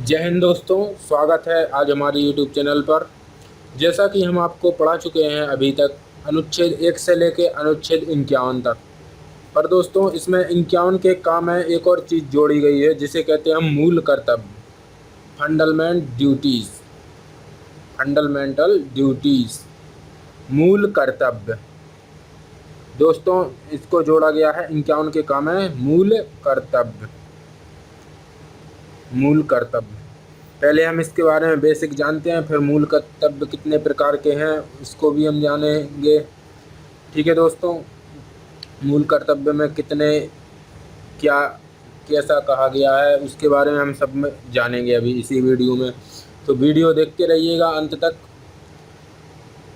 जय हिंद दोस्तों, स्वागत है आज हमारे यूट्यूब चैनल पर। जैसा कि हम आपको पढ़ा चुके हैं अभी तक अनुच्छेद 1 से लेके अनुच्छेद 51 तक। पर दोस्तों इसमें 51 के काम में एक और चीज़ जोड़ी गई है जिसे कहते हैं हम मूल कर्तव्य, फंडामेंटल ड्यूटीज़, मूल कर्तव्य। दोस्तों इसको जोड़ा गया है 51 के काम में मूल कर्तव्य। पहले हम इसके बारे में बेसिक जानते हैं, फिर मूल कर्तव्य कितने प्रकार के हैं इसको भी हम जानेंगे। ठीक है दोस्तों, मूल कर्तव्य में कितने क्या कैसा कहा गया है उसके बारे में हम सब में जानेंगे अभी इसी वीडियो में, तो वीडियो देखते रहिएगा अंत तक।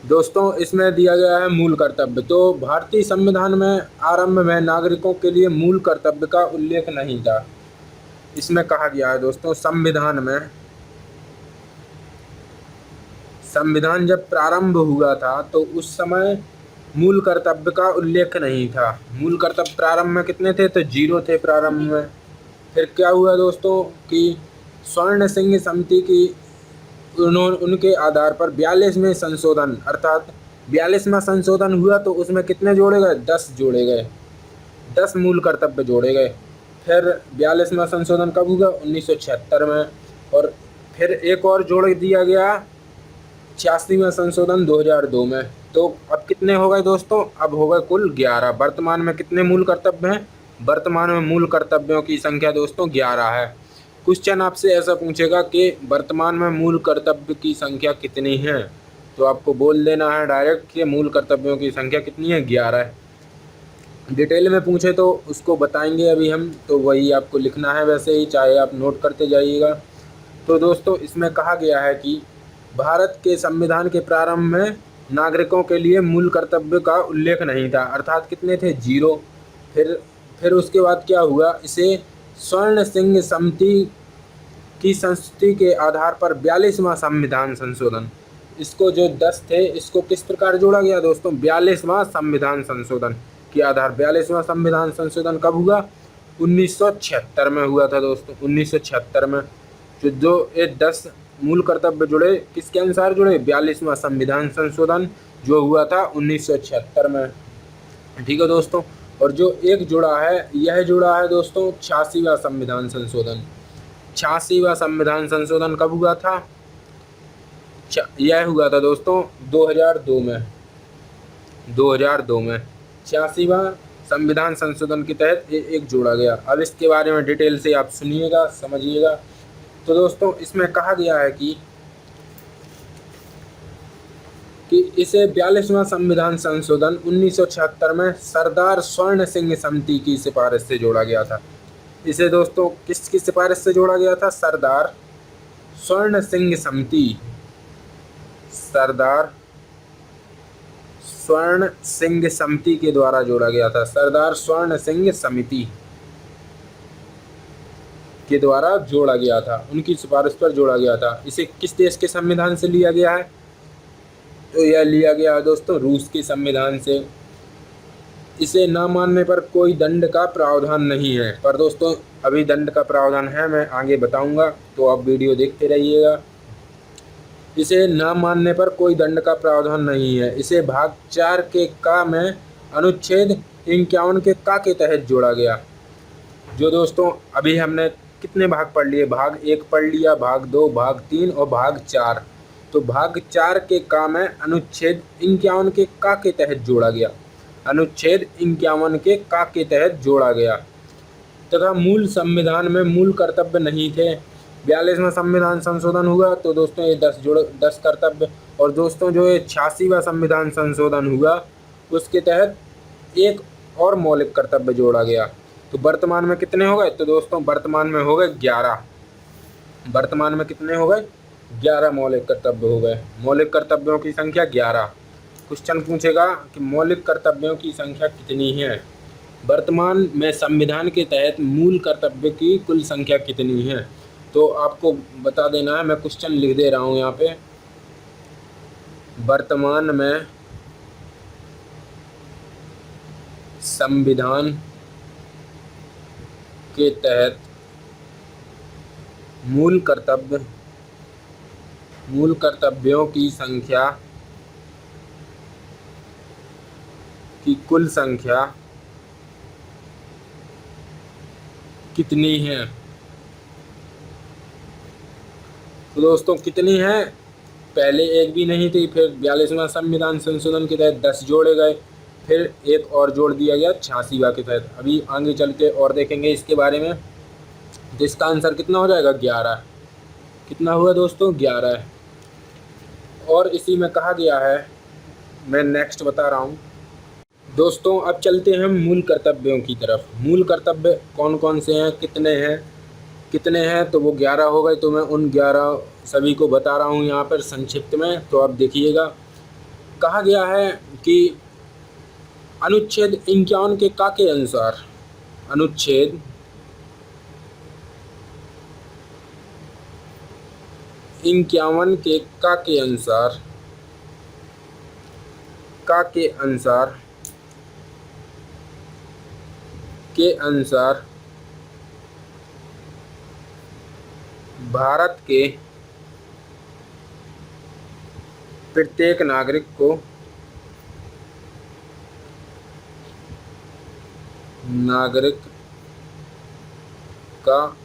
दोस्तों इसमें दिया गया है मूल कर्तव्य। तो भारतीय संविधान में आरंभ में नागरिकों के लिए मूल कर्तव्य का उल्लेख नहीं था। इसमें कहा गया है दोस्तों संविधान जब प्रारंभ हुआ था तो उस समय मूल कर्तव्य का उल्लेख नहीं था। मूल कर्तव्य प्रारंभ में कितने थे? तो 0 थे प्रारंभ में। फिर क्या हुआ दोस्तों कि स्वर्ण सिंह समिति की उनके आधार पर 42वें संशोधन अर्थात 42वां संशोधन हुआ तो उसमें कितने जोड़े गए? 10 जोड़े गए, 10 मूल कर्तव्य जोड़े गए। फिर 42वां संशोधन कब हुआ? 1976 में। और फिर एक और जोड़ दिया गया 86वां संशोधन 2002 में। तो अब कितने हो गए दोस्तों? अब हो गए कुल 11। वर्तमान में कितने मूल कर्तव्य हैं? वर्तमान में मूल कर्तव्यों की संख्या दोस्तों 11 है। क्वेश्चन आपसे ऐसा पूछेगा कि वर्तमान में मूल कर्तव्य की संख्या कितनी है, तो आपको बोल देना है डायरेक्ट कि मूल कर्तव्यों की संख्या कितनी है? 11 है। डिटेल में पूछे तो उसको बताएंगे अभी हम, तो वही आपको लिखना है वैसे ही, चाहे आप नोट करते जाइएगा। तो दोस्तों इसमें कहा गया है कि भारत के संविधान के प्रारंभ में नागरिकों के लिए मूल कर्तव्य का उल्लेख नहीं था, अर्थात कितने थे? 0। फिर उसके बाद क्या हुआ? इसे स्वर्ण सिंह समिति की संस्तुति के आधार पर 42वां संविधान संशोधन, इसको जो 10 थे इसको किस प्रकार जोड़ा गया दोस्तों? 42वां संविधान संशोधन के आधार। 42वां संविधान संशोधन कब हुआ? 1976 में हुआ था दोस्तों। 1976 में जो ये 10 मूल कर्तव्य जुड़े, किसके अनुसार जुड़े? 42वां संविधान संशोधन जो हुआ था 1976 में। ठीक है दोस्तों। और जो एक जुड़ा है, यह जुड़ा है दोस्तों 86वां संविधान संशोधन। 86वां संविधान संशोधन कब हुआ था? यह हुआ था दोस्तों 2002 में। 2002 में 86वां संविधान संशोधन के तहत एक जोड़ा गया। अब इसके बारे में डिटेल से आप सुनिएगा, समझिएगा। तो दोस्तों इसमें कहा गया है कि इसे 42वां संविधान संशोधन 1976 में सरदार स्वर्ण सिंह समिति की सिफारिश से जोड़ा गया था। इसे दोस्तों किसकी सिफारिश से जोड़ा गया था? सरदार स्वर्ण सिंह समिति, सरदार स्वर्ण सिंह समिति के द्वारा जोड़ा गया था। सरदार स्वर्ण सिंह समिति के द्वारा जोड़ा गया था, उनकी सिफारिश पर जोड़ा गया था। इसे किस देश के संविधान से लिया गया है? तो यह लिया गया है दोस्तों रूस के संविधान से। इसे न मानने पर कोई दंड का प्रावधान नहीं है, पर दोस्तों अभी दंड का प्रावधान है, मैं आगे बताऊंगा, तो आप वीडियो देखते रहिएगा। इसे न मानने पर कोई दंड का प्रावधान नहीं है। इसे भाग 4 के का में अनुच्छेद 51 के का के तहत जोड़ा गया। जो दोस्तों अभी हमने कितने भाग पढ़ लिए? भाग 1 पढ़ लिया, भाग 2, भाग 3 और भाग 4। तो भाग 4 के का में अनुच्छेद 51 के का के तहत जोड़ा गया। अनुच्छेद 51 के का के तहत जोड़ा गया तथा मूल संविधान में मूल कर्तव्य नहीं थे। 42वां संविधान संशोधन हुआ तो दोस्तों ये 10 कर्तव्य, और दोस्तों जो ये 86वां संविधान संशोधन हुआ उसके तहत एक और मौलिक कर्तव्य जोड़ा गया। तो वर्तमान में कितने हो गए? तो दोस्तों वर्तमान में हो गए 11। वर्तमान में कितने हो गए? 11 मौलिक कर्तव्य हो गए। मौलिक कर्तव्यों की संख्या 11। क्वेश्चन पूछेगा कि मौलिक कर्तव्यों की संख्या कितनी है? वर्तमान में संविधान के तहत मूल कर्तव्य की कुल संख्या कितनी है? तो आपको बता देना है, मैं क्वेश्चन लिख दे रहा हूँ यहाँ पे। वर्तमान में संविधान के तहत मूल कर्तव्यों की संख्या की कुल संख्या कितनी है? तो दोस्तों कितनी है? पहले एक भी नहीं थी, फिर 42वां संविधान संशोधन के तहत 10 जोड़े गए, फिर एक और जोड़ दिया गया 86वां के तहत। अभी आगे चल के और देखेंगे इसके बारे में। तो इसका आंसर कितना हो जाएगा? 11। कितना हुआ दोस्तों? 11। और इसी में कहा गया है, मैं नेक्स्ट बता रहा हूँ दोस्तों। अब चलते हैं मूल कर्तव्यों की तरफ। मूल कर्तव्य कौन कौन से हैं, कितने हैं? तो वो 11 हो गए। तो मैं उन 11 सभी को बता रहा हूँ यहाँ पर संक्षिप्त में, तो आप देखिएगा। कहा गया है कि अनुच्छेद 51 के का के अनुसार, अनुच्छेद 51 के का के अनुसार, के अनुसार भारत के प्रत्येक नागरिक का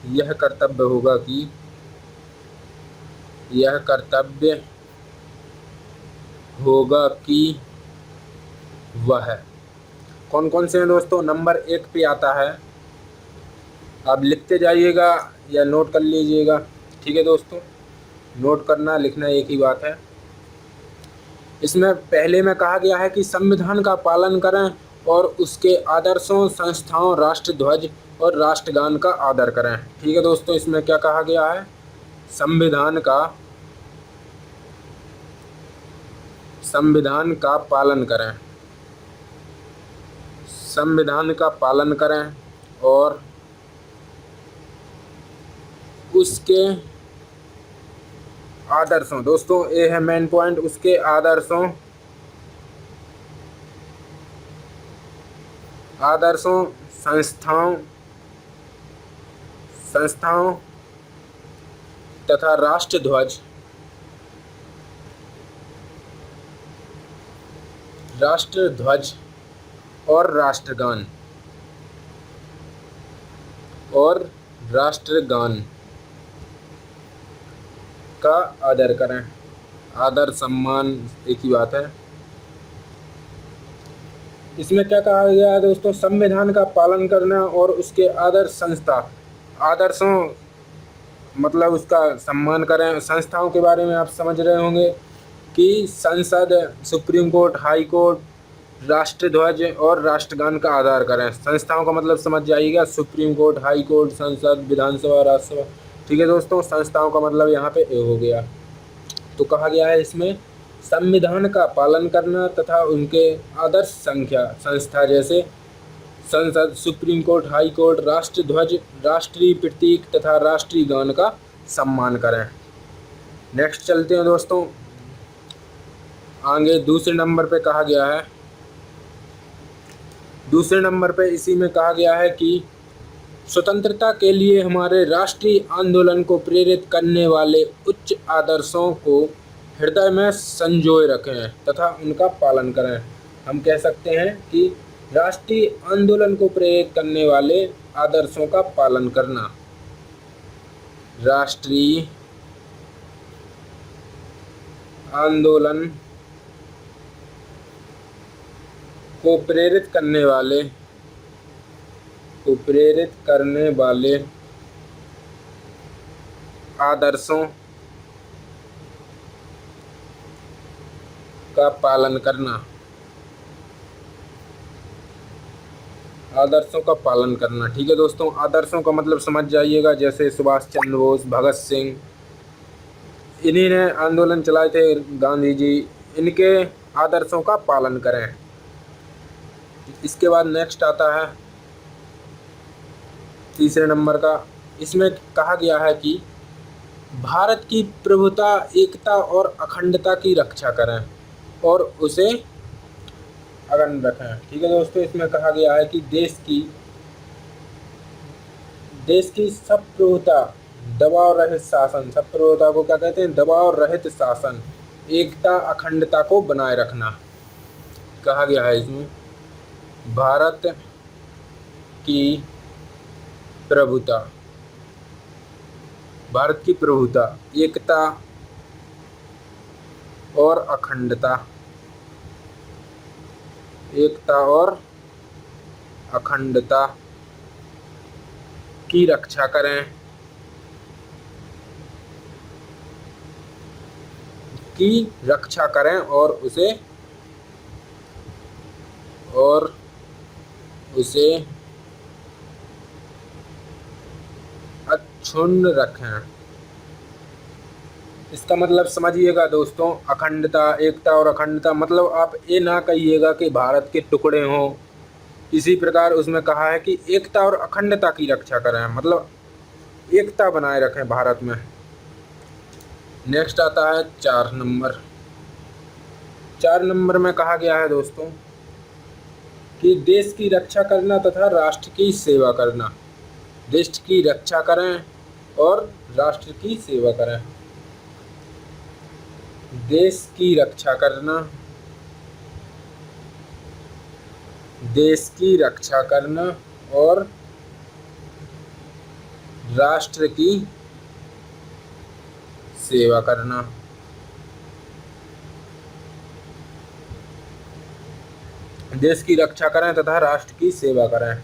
यह कर्तव्य होगा कि वह, कौन कौन से हैं दोस्तों? नंबर 1 पे आता है, आप लिखते जाइएगा या नोट कर लीजिएगा। ठीक है दोस्तों, नोट करना लिखना एक ही बात है। इसमें पहले में कहा गया है कि संविधान का पालन करें और उसके आदर्शों, संस्थाओं, राष्ट्र ध्वज और राष्ट्रगान का आदर करें। ठीक है दोस्तों, इसमें क्या कहा गया है? संविधान का पालन करें, संविधान का पालन करें और उसके आदर्शों, दोस्तों ये है मेन पॉइंट, उसके आदर्शों, संस्थाओं तथा राष्ट्र ध्वज और राष्ट्रगान का आदर करें। आदर सम्मान एक ही बात है। इसमें क्या कहा गया है दोस्तों? संविधान का पालन करना और उसके आदर्शों मतलब उसका सम्मान करें। संस्थाओं के बारे में आप समझ रहे होंगे कि संसद, सुप्रीम कोर्ट, हाई कोर्ट, राष्ट्र ध्वज और राष्ट्रगान का आदर करें। संस्थाओं का मतलब समझ जाइएगा, सुप्रीम कोर्ट, हाई कोर्ट, संसद, विधानसभा, राज्यसभा। ठीक है दोस्तों, संस्थाओं का मतलब यहाँ पे ए हो गया। तो कहा गया है इसमें संविधान का पालन करना तथा उनके आदर्श संस्था जैसे संसद, सुप्रीम कोर्ट, हाई कोर्ट, राष्ट्र ध्वज, राष्ट्रीय प्रतीक तथा राष्ट्रीय गान का सम्मान करें। नेक्स्ट चलते हैं दोस्तों आगे। दूसरे नंबर पे कहा गया है, दूसरे नंबर पे इसी में कहा गया है कि स्वतंत्रता के लिए हमारे राष्ट्रीय आंदोलन को प्रेरित करने वाले उच्च आदर्शों को हृदय में संजोए रखें तथा उनका पालन करें। हम कह सकते हैं कि राष्ट्रीय आंदोलन को प्रेरित करने वाले आदर्शों का पालन करना, राष्ट्रीय आंदोलन को प्रेरित करने वाले आदर्शों का पालन करना, आदर्शों का पालन करना। ठीक है दोस्तों, आदर्शों का मतलब समझ जाइएगा, जैसे सुभाष चंद्र बोस, भगत सिंह, इन्हीं ने आंदोलन चलाए थे, गांधी जी, इनके आदर्शों का पालन करें। इसके बाद नेक्स्ट आता है तीसरे नंबर का। इसमें कहा गया है कि भारत की प्रभुता, एकता और अखंडता की रक्षा करें और उसे अखंड रखें। ठीक है दोस्तों, इसमें कहा गया है कि देश की संप्रभुता दबाव रहित शासन, संप्रभुता को क्या कहते हैं? दबाव रहित शासन। एकता अखंडता को बनाए रखना कहा गया है इसमें। भारत की प्रभुता, भारत की प्रभुता, एकता और अखंडता, एकता और अखंडता की रक्षा करें, की रक्षा करें और उसे अक्षुण्ण रखें। इसका मतलब समझिएगा दोस्तों, अखंडता, एकता और अखंडता मतलब आप ये ना कहिएगा कि भारत के टुकड़े हों। इसी प्रकार उसमें कहा है कि एकता और अखंडता की रक्षा करें, मतलब एकता बनाए रखें भारत में। नेक्स्ट आता है 4 नंबर। 4 नंबर में कहा गया है दोस्तों कि देश की रक्षा करना तथा राष्ट्र की सेवा करना। देश की रक्षा करें और राष्ट्र की सेवा करें। देश की रक्षा करना, देश की रक्षा करना और राष्ट्र की सेवा करना। देश की रक्षा करें तथा राष्ट्र की सेवा करें।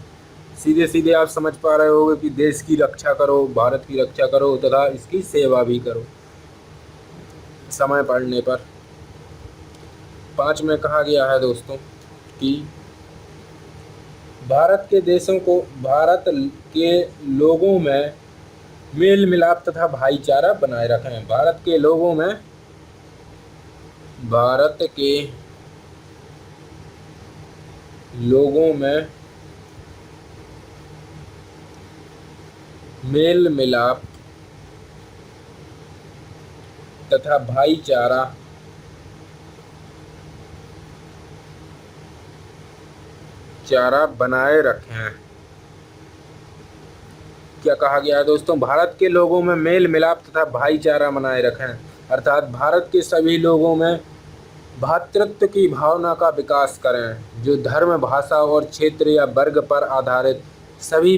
सीधे सीधे आप समझ पा रहे होंगे कि देश की रक्षा करो, भारत की रक्षा करो तथा इसकी सेवा भी करो समय पड़ने पर। 5 में कहा गया है दोस्तों कि भारत के लोगों में मेल मिलाप तथा भाईचारा बनाए रखें। भारत के लोगों में मेल मिलाप तथा भाईचारा बनाए रखें। क्या कहा गया है दोस्तों? भारत के लोगों में मेल मिलाप तथा भाईचारा बनाए रखें, अर्थात भारत के सभी लोगों में भ्रातृत्व की भावना का विकास करें, जो धर्म, भाषा और क्षेत्र या वर्ग पर आधारित सभी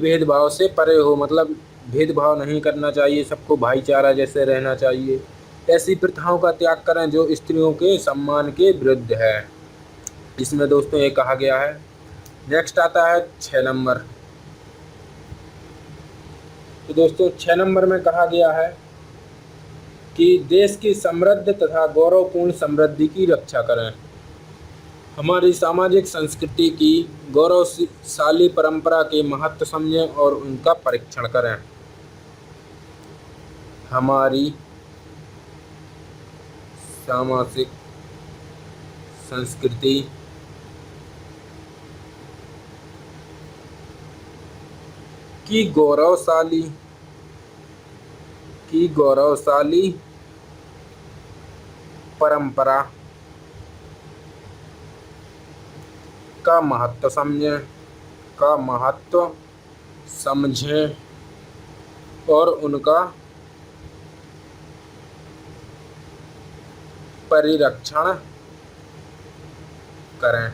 भेदभाव से परे हो। मतलब भेदभाव नहीं करना चाहिए, सबको भाईचारा जैसे रहना चाहिए। ऐसी प्रथाओं का त्याग करें जो स्त्रियों के सम्मान के विरुद्ध है। इसमें दोस्तों ये कहा गया है। नेक्स्ट आता है 6 नंबर। तो दोस्तों 6 नंबर में कहा गया है कि देश की समृद्ध तथा गौरवपूर्ण समृद्धि की रक्षा करें। हमारी सामाजिक संस्कृति की गौरवशाली परंपरा के महत्व समझें और उनका परीक्षण करें। हमारी सामाजिक संस्कृति की गौरवशाली परंपरा का महत्व समझें और उनका परिरक्षण करें।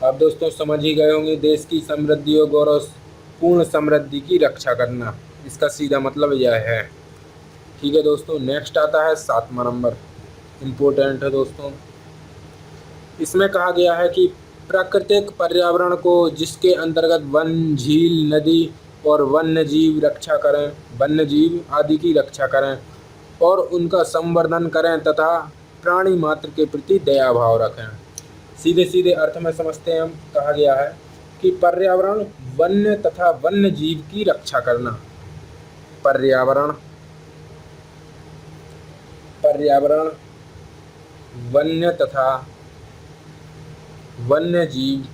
आप दोस्तों समझ ही गए होंगे, देश की समृद्धि और गौरवपूर्ण समृद्धि की रक्षा करना, इसका सीधा मतलब यह है। ठीक है दोस्तों, नेक्स्ट आता है 7वां नंबर। इम्पोर्टेंट है दोस्तों। इसमें कहा गया है कि प्राकृतिक पर्यावरण को, जिसके अंतर्गत वन, झील, नदी और वन्य जीव आदि की रक्षा करें और उनका संवर्धन करें तथा प्राणी मात्र के प्रति दया भाव रखें। सीधे सीधे अर्थ में समझते हैं हम। कहा गया है कि पर्यावरण, वन्य तथा वन्य जीव की रक्षा करना। पर्यावरण, वन्य तथा वन्य जीव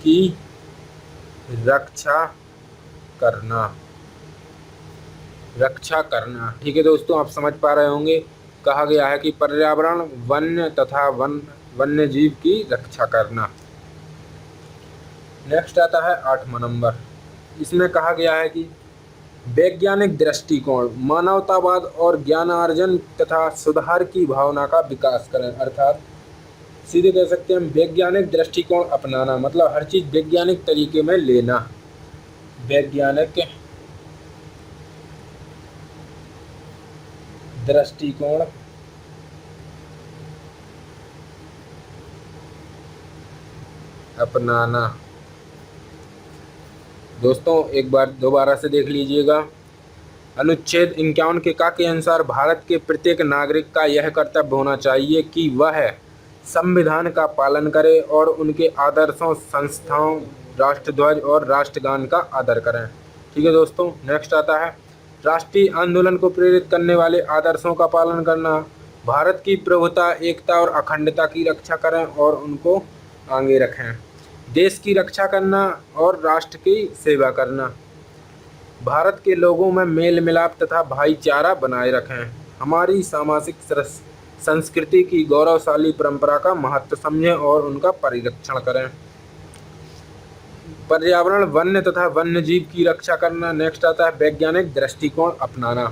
की रक्षा करना। ठीक है दोस्तों, आप समझ पा रहे होंगे। कहा गया है कि पर्यावरण, वन्य तथा वन्य जीव की रक्षा करना। नेक्स्ट आता है 8वां नंबर। इसमें कहा गया है कि वैज्ञानिक दृष्टिकोण, मानवतावाद और ज्ञानार्जन तथा सुधार की भावना का विकास करें। अर्थात सीधे कह सकते हैं हम वैज्ञानिक दृष्टिकोण अपनाना, मतलब हर चीज वैज्ञानिक तरीके में लेना। वैज्ञानिक दृष्टिकोण अपनाना। दोस्तों एक बार दोबारा से देख लीजिएगा। अनुच्छेद 51 के अनुसार भारत के प्रत्येक नागरिक का यह कर्तव्य होना चाहिए कि वह संविधान का पालन करे और उनके आदर्शों, संस्थाओं, राष्ट्रध्वज और राष्ट्रगान का आदर करें। ठीक है दोस्तों, नेक्स्ट आता है राष्ट्रीय आंदोलन को प्रेरित करने वाले आदर्शों का पालन करना, भारत की प्रभुता, एकता और अखंडता की रक्षा करें और उनको आगे रखें, देश की रक्षा करना और राष्ट्र की सेवा करना, भारत के लोगों में मेल मिलाप तथा भाईचारा बनाए रखें, हमारी सामाजिक संस्कृति की गौरवशाली परंपरा का महत्व समझें और उनका परिरक्षण करें, पर्यावरण, वन्य तथा वन्य जीव की रक्षा करना। नेक्स्ट आता है वैज्ञानिक दृष्टिकोण अपनाना।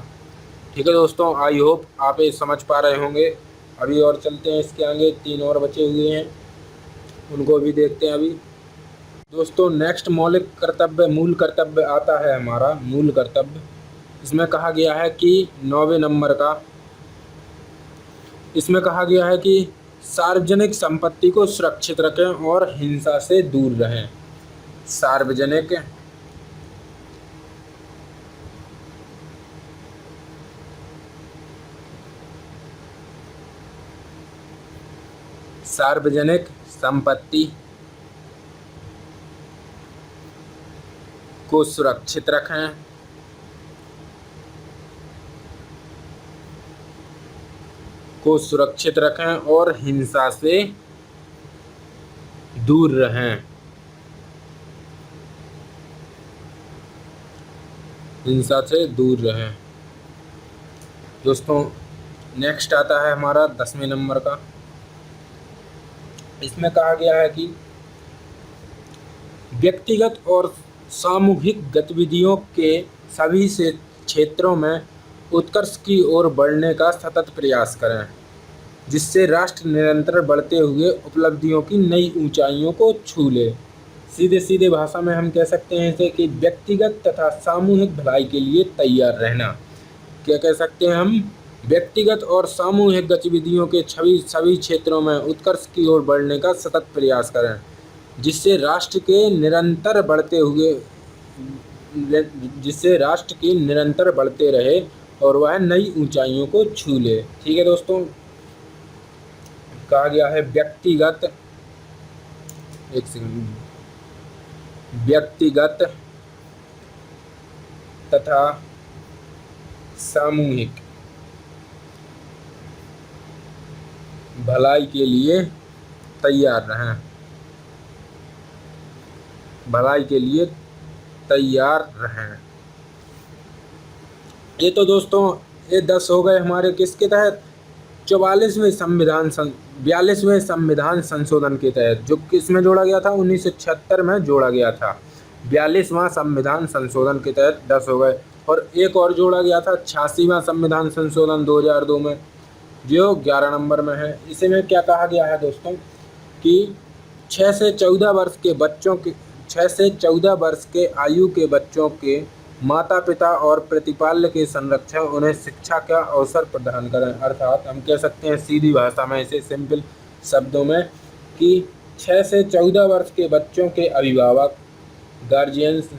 ठीक है दोस्तों, आई होप आप ये समझ पा रहे होंगे। अभी और चलते हैं, इसके आगे 3 और बचे हुए हैं, उनको भी देखते हैं अभी। दोस्तों नेक्स्ट मौलिक कर्तव्य, मूल कर्तव्य आता है हमारा मूल कर्तव्य। इसमें कहा गया है कि 9वें नंबर का, इसमें कहा गया है कि सार्वजनिक संपत्ति को सुरक्षित रखें और हिंसा से दूर रहें। सार्वजनिक संपत्ति को सुरक्षित रखें, और हिंसा से दूर रहें। दोस्तों नेक्स्ट आता है हमारा 10वें नंबर का। इसमें कहा गया है कि व्यक्तिगत और सामूहिक गतिविधियों के सभी से क्षेत्रों में उत्कर्ष की ओर बढ़ने का सतत प्रयास करें, जिससे राष्ट्र निरंतर बढ़ते हुए उपलब्धियों की नई ऊंचाइयों को छू ले। सीधे भाषा में हम कह सकते हैं इसे कि व्यक्तिगत तथा सामूहिक भलाई के लिए तैयार रहना। क्या कह सकते हैं हम? व्यक्तिगत और सामूहिक गतिविधियों के सभी क्षेत्रों में उत्कर्ष की ओर बढ़ने का सतत प्रयास करें, जिससे राष्ट्र के निरंतर बढ़ते रहे और वह नई ऊंचाइयों को छू ले। ठीक है दोस्तों, कहा गया है व्यक्तिगत तथा सामूहिक भलाई के लिए तैयार रहें। ये तो दोस्तों ये 10 हो गए हमारे किसके तहत? 42वें संविधान संशोधन के तहत, जो किसमें जोड़ा गया था? 1976 में जोड़ा गया था। 42वां संविधान संशोधन के तहत 10 हो गए, और एक और जोड़ा गया था 86वां संविधान संशोधन 2002 में, जो 11 नंबर में है। इसी में क्या कहा गया है दोस्तों कि 6 से 14 वर्ष के आयु के बच्चों के माता पिता और प्रतिपाल्य के संरक्षण उन्हें शिक्षा का अवसर प्रदान करें। अर्थात हम कह सकते हैं सीधी भाषा में, इसे सिंपल शब्दों में, कि 6 से 14 वर्ष के बच्चों के अभिभावक, गार्जियंस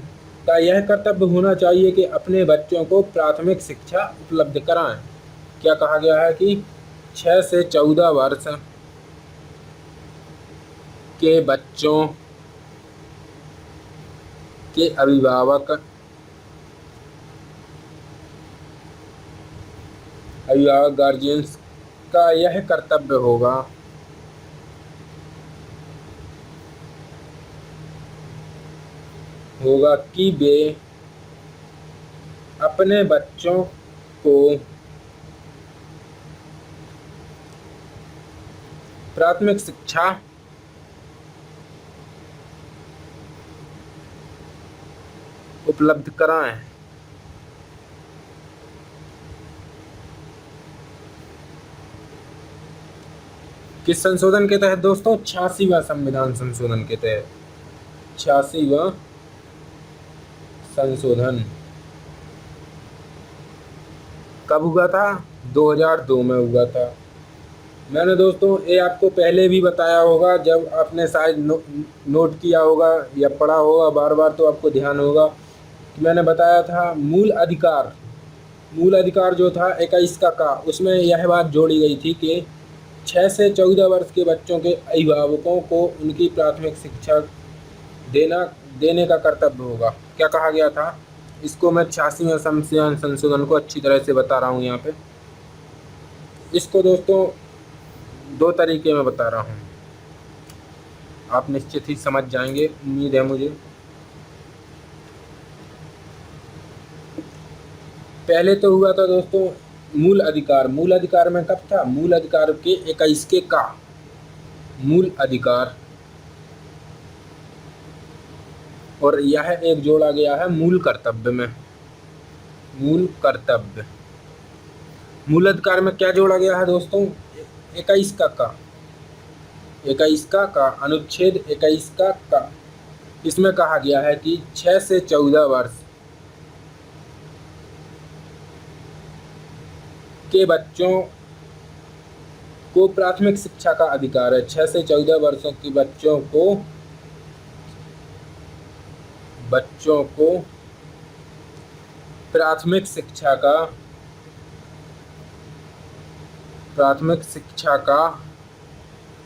का यह कर्तव्य होना चाहिए कि अपने बच्चों को प्राथमिक शिक्षा उपलब्ध कराएं। क्या कहा गया है कि 6 से 14 वर्ष के बच्चों के अभिभावक गार्जियंस का यह कर्तव्य होगा कि वे अपने बच्चों को प्राथमिक शिक्षा उपलब्ध कराएं। किस संशोधन के तहत दोस्तों? 86वां संविधान संशोधन के तहत। 86वां संशोधन कब हुआ था? 2002 में हुआ था। मैंने दोस्तों ये आपको पहले भी बताया होगा, जब आपने शायद नोट किया होगा या पढ़ा होगा बार बार, तो आपको ध्यान होगा कि मैंने बताया था मूल अधिकार जो था 21 का उसमें यह बात जोड़ी गई थी कि 6 से 14 वर्ष के बच्चों के अभिभावकों को उनकी प्राथमिक शिक्षा देने का कर्तव्य होगा। क्या कहा गया था? इसको मैं 86वें संविधान संशोधन को अच्छी तरह से बता रहा हूँ यहाँ पे। इसको दोस्तों दो तरीके में बता रहा हूँ, आप निश्चित ही समझ जाएंगे, उम्मीद है मुझे। पहले तो हुआ था दोस्तों मूल अधिकार में कब था? मूल अधिकार के 21 के का मूल अधिकार, और यह एक जोड़ा गया है मूल कर्तव्य में। मूल अधिकार में क्या जोड़ा गया है दोस्तों? 21 का अनुच्छेद 21 का इसमें कहा गया है कि 6 से 14 वर्ष के बच्चों को प्राथमिक शिक्षा का अधिकार है। 6 से 14 वर्षों के बच्चों को प्राथमिक शिक्षा का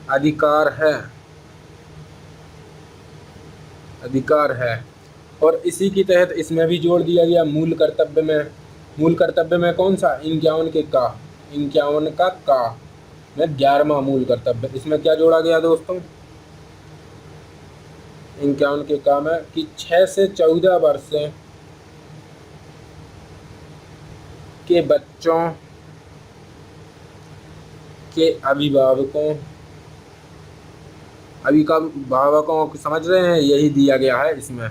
अधिकार है। और इसी के तहत इसमें भी जोड़ दिया गया मूल कर्तव्य में कौन सा? 51 का में 11वां मूल कर्तव्य। इसमें क्या जोड़ा गया दोस्तों? 51 के का में कि 6 से 14 वर्ष के बच्चों के अभिभावकों को समझ रहे हैं, यही दिया गया है इसमें।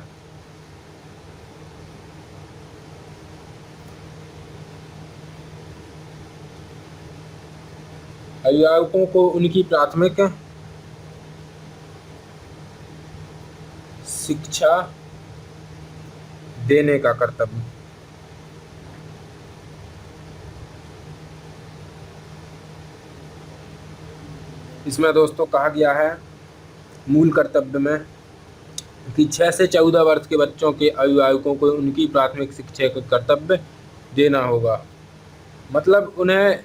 अभिभावकों को उनकी प्राथमिक शिक्षा देने का कर्तव्य। इसमें दोस्तों कहा गया है मूल कर्तव्य में कि 6 से 14 वर्ष के बच्चों के अभिभावकों को उनकी प्राथमिक शिक्षा का कर्तव्य देना होगा। मतलब उन्हें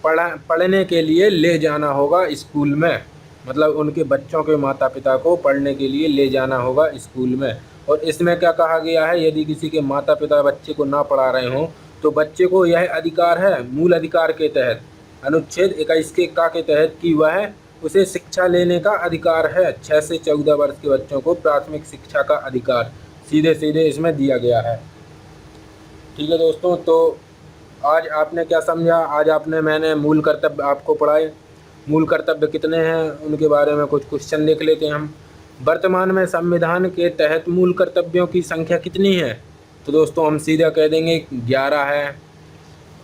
पढ़ने के लिए ले जाना होगा स्कूल में, मतलब उनके बच्चों के माता पिता को पढ़ने के लिए ले जाना होगा स्कूल में। और इसमें क्या कहा गया है? यदि किसी के माता पिता बच्चे को ना पढ़ा रहे हों तो बच्चे को यह अधिकार है मूल अधिकार के तहत, अनुच्छेद 21 के का के तहत, कि वह उसे शिक्षा लेने का अधिकार है। 6 से 14 वर्ष के बच्चों को प्राथमिक शिक्षा का अधिकार सीधे इसमें दिया गया है। ठीक है दोस्तों, तो आज आपने क्या समझा? आज मैंने मूल कर्तव्य आपको पढ़ाए। मूल कर्तव्य कितने हैं उनके बारे में कुछ क्वेश्चन देख लेते हैं हम। वर्तमान में संविधान के तहत मूल कर्तव्यों की संख्या कितनी है? तो दोस्तों हम सीधा कह देंगे 11 है।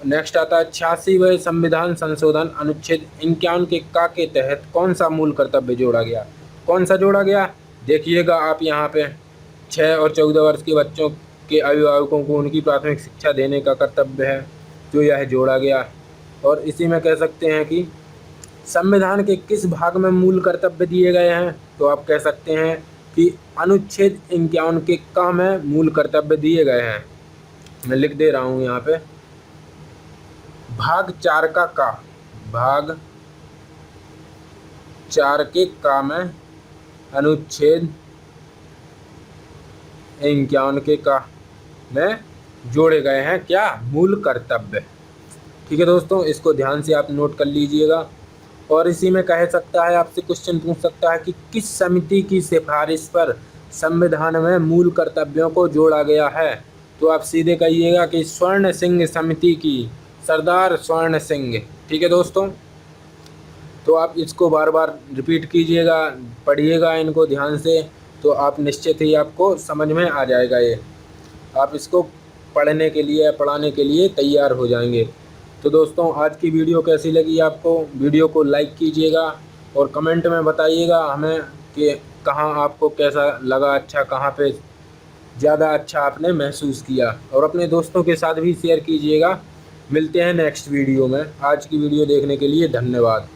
नेक्स्ट आता है 86वें संविधान संशोधन अनुच्छेद 51 के का के तहत कौन सा मूल कर्तव्य जोड़ा गया? कौन सा जोड़ा गया? देखिएगा आप यहाँ पे 6 और 14 वर्ष के बच्चों के अभिभावकों को उनकी प्राथमिक शिक्षा देने का कर्तव्य है, जो यह जोड़ा गया। और इसी में कह सकते हैं कि संविधान के किस भाग में मूल कर्तव्य दिए गए हैं? तो आप कह सकते हैं कि अनुच्छेद 51 के का में मूल कर्तव्य दिए गए हैं। मैं लिख दे रहा हूँ यहाँ पे, भाग 4 का भाग 4 के का में अनुच्छेद 51 के का में जोड़े गए हैं क्या? मूल कर्तव्य। ठीक है दोस्तों, इसको ध्यान से आप नोट कर लीजिएगा। और इसी में कह सकता है, आपसे क्वेश्चन पूछ सकता है कि किस समिति की सिफारिश पर संविधान में मूल कर्तव्यों को जोड़ा गया है? तो आप सीधे कहिएगा कि स्वर्ण सिंह समिति की, सरदार स्वर्ण सिंह। ठीक है दोस्तों, तो आप इसको बार बार रिपीट कीजिएगा, पढ़िएगा इनको ध्यान से, तो आप निश्चित ही आपको समझ में आ जाएगा ये। आप इसको पढ़ने के लिए या पढ़ाने के लिए तैयार हो जाएंगे। तो दोस्तों आज की वीडियो कैसी लगी आपको, वीडियो को लाइक कीजिएगा और कमेंट में बताइएगा हमें कि कहाँ आपको कैसा लगा, अच्छा कहाँ पे ज़्यादा अच्छा आपने महसूस किया, और अपने दोस्तों के साथ भी शेयर कीजिएगा। मिलते हैं नेक्स्ट वीडियो में। आज की वीडियो देखने के लिए धन्यवाद।